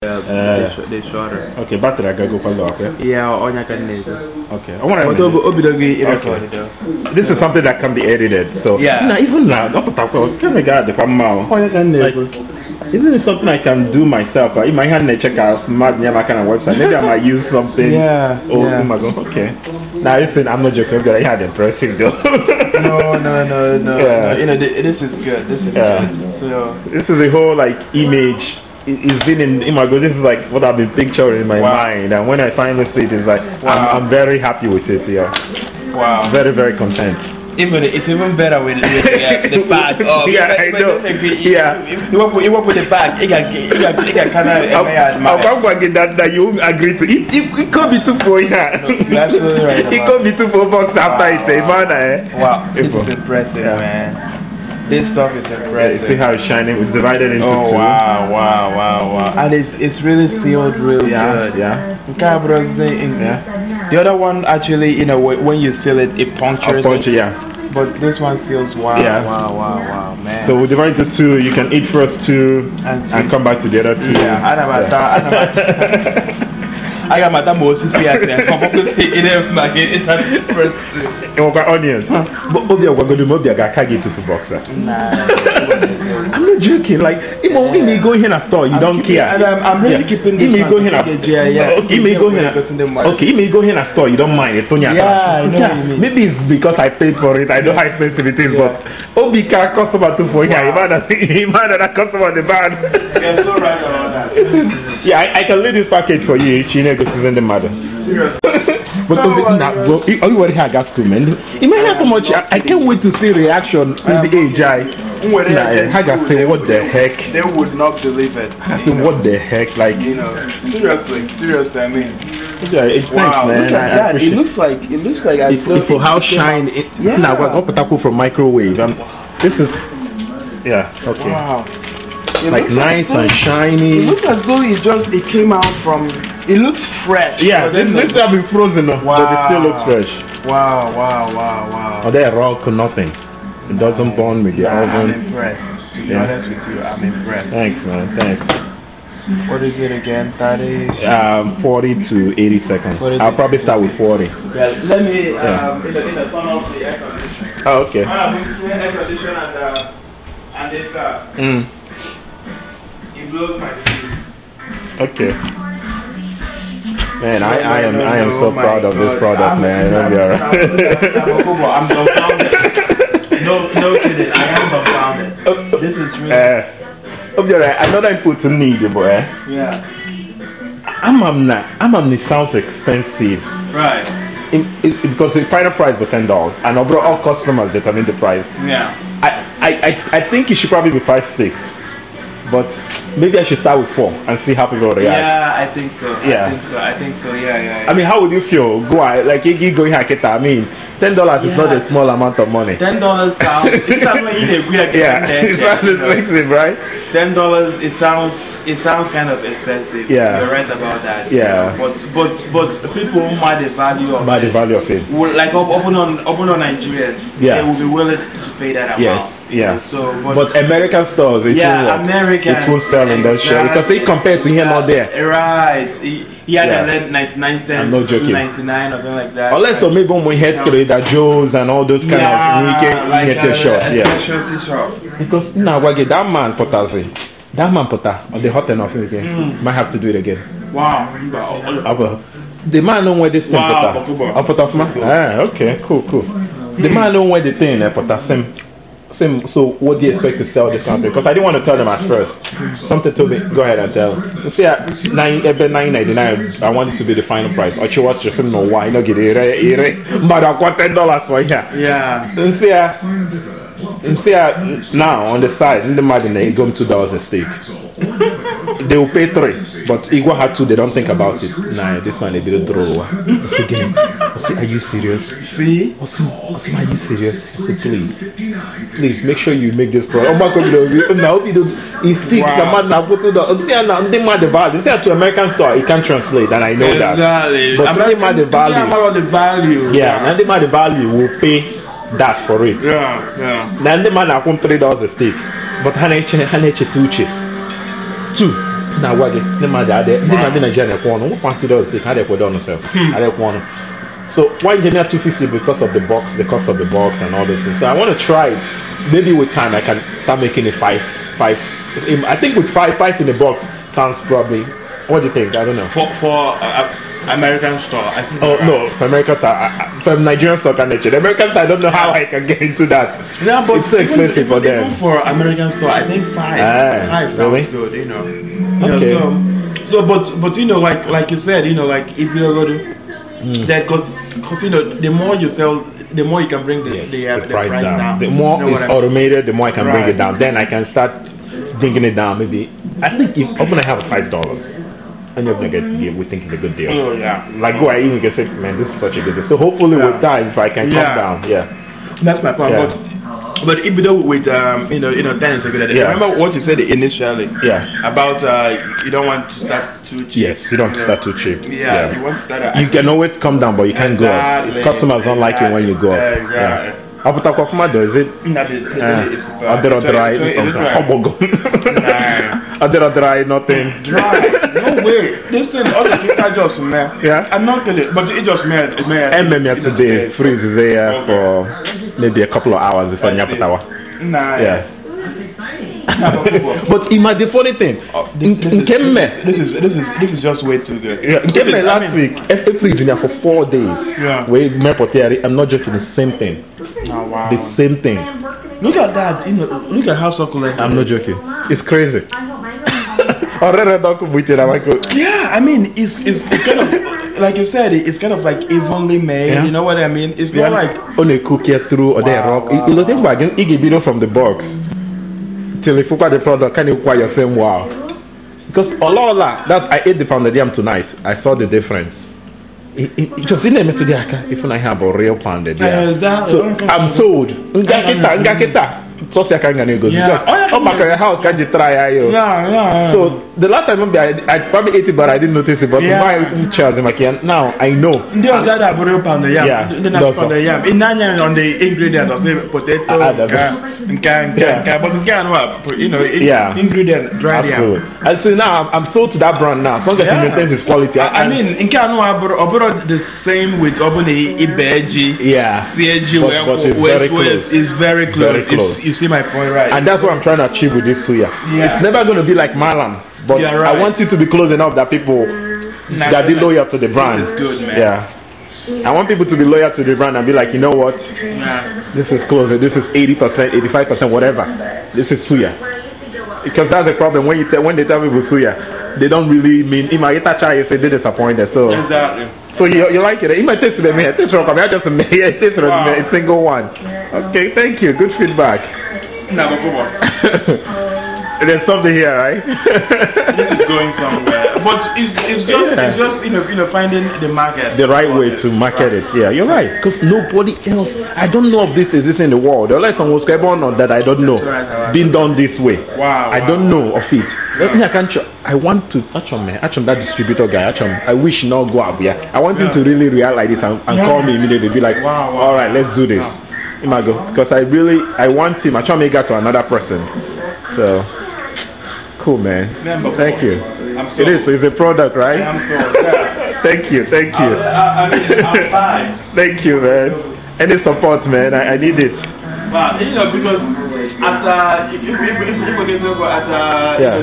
they shorter. Okay, battery I go for lock. Yeah, on your can. Okay, I want to. This is something that can be edited. So yeah, even now, don't talk about. Can I get the camera? Isn't it something I can do myself? In my hand, I check out smart kind of website. Maybe I might use something. Yeah. Oh my God. Okay. Now listen, I'm not joking. I had impressive though. No. Yeah. You know, this is good. This is good. So this is the whole like image. It's been in my God. This is like what I've been picturing in my mind, and when I finally see it, it's like I'm very happy with it. Yeah. Wow. Very content. It's even better with the bag. Oh, yeah, I know. Yeah. You work with the bag. You can kind of. I'll come back that you agree to it. It could be too for yeah. You're absolutely right. It could be too for bucks after it. Wow. This is impressive, man. This stuff is impressive. Yeah, see how it's shining? It's divided into two. Wow. And it's really sealed really good. Yeah. The other one actually, you know, when you seal it, it punctures. But this one feels wow, man. So we divide into two. You can eat first two and come back to the other two. Yeah, I got my Moses here. Come up with it in first. Onions. But we're going to move the Gakagi to boxer. I'm not joking. Like, even me go here in a store, you don't care. I'm really keeping this. Okay, you may go here in a store, you don't mind. It's only maybe it's because I paid for it. I know how expensive it is, but Obika customer too for here. He might have a customer the bad. You're so right about that. Yeah, I can leave this package for you. Because it's in the matter. But everybody had got to man. Imagine how much I can't wait to see reaction in the age. I got to say what the heck. They would not believe it. I said what the heck, like you know. Seriously, I mean. It's wow, thanks, man. Look at that. It looks like it's for how shine it. Now we're going to from microwave. This is okay. Wow. Like nice and shiny. It looks as though it came out from. It looks fresh. Yeah, this have been frozen, but it still looks fresh. Wow. Oh, they're raw to nothing. It doesn't burn with the oven. I'm impressed. To be honest with you, I'm impressed. Thanks, man. Thanks. What is it again? 30. 40 to 80 seconds. I'll probably start with 40. Yeah, let me turn off the air conditioner. Oh, okay. I'm going to the air conditioner and this it blows my teeth. Okay. Man, I am so proud of this product, man. I'm dumbfounded. No kidding. I am dumbfounded. This is really. Another input to need, boy. Yeah. I'm it sounds expensive. Right. Because the final price was $10, and overall customers determine the price. Yeah. I think it should probably be 5-6. But maybe I should start with 4 and see how people react. Yeah, I think so. Yeah. I think so. Yeah. I mean, how would you feel? Go out, like you go here, I mean, $10 is not a small amount of money. $10 sounds. It's not expensive, right? $10. It sounds kind of expensive. Yeah. You're right about that. Yeah. But people who might the value of it. Like open on Nigerians. Yeah. They will be willing to pay that amount. Yeah. So, but American stores, it won't sell in that show because they compare to here not there. Right. He had 99 cents. I'm not joking. 99 or something like that. Unless so maybe when we head to that Joe's and all those kind of shops. Because now that man put on the hot enough again. Might have to do it again. Wow. The man don't wear this thing. Okay, cool. The man don't wear the thing. Same. So what do you expect to sell this company? Because I didn't want to tell them at first. Something told me, go ahead and tell. You see, $9.99. I want it to be the final price. Or you watch your film, no why not get it? But I want $10 for here. Yeah. You see, now on the side, in the margin, they go $2 a steak. They will pay 3, but Igwa had 2. They don't think about it. Nah, this one they didn't throw. Again, are you serious? See? Are you serious? Please make sure you make this product. Now it's stick. To American store, it can't translate, and I know that. But the value. Yeah, and the value will pay that for it. Yeah. Now the man have $3 a steak, but $2. Now what? The man there, the man in Nigeria corner. Who consider it? How they put on themselves? How they corner. So why engineer 250 because of the box, the cost of the box and all those things. So I want to try it. Maybe with time I can start making it five. I think with five in the box sounds probably. What do you think? I don't know. For American store, I think. Oh no, for American store, for Nigerian store can the American store, I don't know how I can get into that. Yeah, but it's so expensive for them. Even for American store, I think five really? sounds good. You know. Okay. But you know, like you said, you know, like if you're going to that, because you know, the more you sell, the more you can bring the price down. The more it's automated, the more I can bring it down. Then I can start bringing it down. Maybe I think if open I have $5. And you're gonna get we think it's a good deal. Oh yeah. Like go I even get say, man, this is such a good deal. So hopefully with time if I can come down, that's my point. But if you do with you know 10 is a good idea. Remember what you said initially? About you don't want to start too cheap. Yes, you don't start too cheap. You want to start you can always come down but you can't go up. Customers don't like it when you go up. Exactly. After Kofuma does it? Dry, dry, nothing. Dry. No way. Listen, all the people just man. I'm not kidding, but it just made. Today freeze there for maybe a couple of hours before Nyapatawa. But the funny thing, this is just way too good. Last week, every freeze in there for 4 days. I'm not joking. The same thing. Oh, wow. The same thing. Look at that. You know, look at how succulent. I'm not joking. It's crazy. Yeah, I mean, it's kind of like you said. It's kind of like evenly made. You know what I mean? It's not like on a cook here through or they rock. You know, think about it from the box till if you got the product, can you acquire your same wow? Because I ate the pounded yam tonight. I saw the difference. It just in there yesterday. If I have a real pounded yam, so I'm sold. Ngakita. So I can go. Oh my God, how can you try? So the last time I probably ate it, but I didn't notice it. But my child now I know. That real pounded yam. In on the ingredients of the potato, but you know, ingredient dry yam. And so now I'm sold to that brand now. As long as it maintains its quality. I mean, in Canada, the same with Obuni Ibeji. It's very close. You see my point, right? And that's what I'm trying to achieve with this Suya. It's never going to be like Malam, but I want it to be close enough that people that be loyal to the brand. This is good, man. I want people to be loyal to the brand and be like, you know what? This is close. This is 80%, 85%, whatever. This is Suya. Because that's the problem when they tell people Suya, they don't really mean. If I eat a chai, they disappointed. So exactly. So you like it? It might taste the man. Taste from I just made it. Taste from a single one. Okay, thank you. Good feedback. No, come on. There's something here, right? This is going somewhere. But it's just you know finding the market. The right way to market it. Yeah, you're right. Because nobody else. I don't know if this exists in the world. There are like some was on that I don't know. Being done this way. Wow. I don't know of it. I want to actually that distributor guy. I wish not go out there. I want him to really realize this and call me immediately. Be like, all right, let's do this. Because I want him. I try to make that to another person. So cool, man. Thank you. It's a product, right? Thank you. I'm fine. Thank you, man. Any support, man? I need it. But you know, because if we get over at $10.